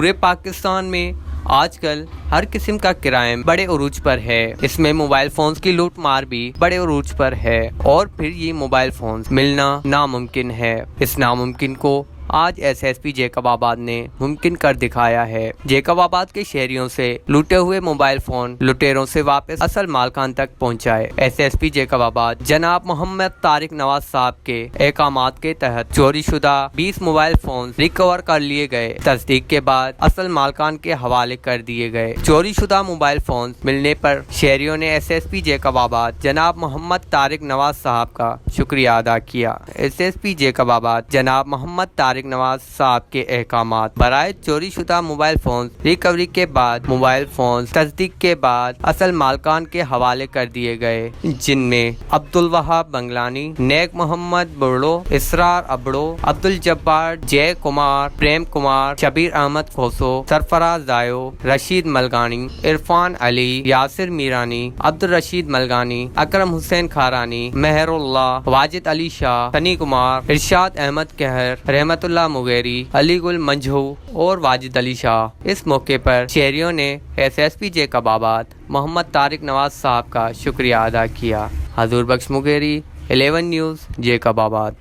पूरे पाकिस्तान में आजकल हर किस्म का क्राइम बड़े उरूज पर है। इसमें मोबाइल फोन्स की लूट मार भी बड़े उरूज पर है और फिर ये मोबाइल फोन्स मिलना नामुमकिन है। इस नामुमकिन को आज एसएसपी जैकबाबाद ने मुमकिन कर दिखाया है। जैकबाबाद के शहरियों से लूटे हुए मोबाइल फोन लुटेरों से वापस असल मालकान तक पहुंचाए। एसएसपी जैकबाबाद जनाब मोहम्मद तारिक नवाज साहब के अहकामात के तहत चोरी शुदा 20 मोबाइल फोन रिकवर कर लिए गए। तस्दीक के बाद असल मालकान के हवाले कर दिए गए। चोरी शुदा मोबाइल फोन मिलने पर शहरियों ने एसएसपी जैकबाबाद जनाब मोहम्मद तारिक नवाज साहब का शुक्रिया अदा किया। एसएसपी जैकबाबाद जनाब मोहम्मद तारिक नवाज साहब के अहकामात बराए चोरी शुदा मोबाइल फोन रिकवरी के बाद मोबाइल फोन तस्दीक के बाद असल मालकान के हवाले कर दिए गए, जिनमें अब्दुल वहाब बंगलानी, नेक मोहम्मद बुर्लो, इसरार अबड़ो, अब्दुल जब्बार, जय कुमार, प्रेम कुमार, शबीर अहमद खोसो, सरफराज दायो, रशीद मलगानी, इरफान अली, यासिर मीरानी, अब्दुल रशीद मलगानी, अकरम हुसैन खारानी, मेहरुल्लाह, वाजिद अली शाह, सनी कुमार, इरशाद अहमद कहर, रहमतुल्लाह मुगेरी, अली गुल मंजू और वाजिद अली शाह। इस मौके पर शहरियों ने एसएसपी जैकबाबाद मोहम्मद तारिक नवाज साहब का शुक्रिया अदा किया। हजूर बख्श मुगेरी, 11 न्यूज़, जैकबाबाद।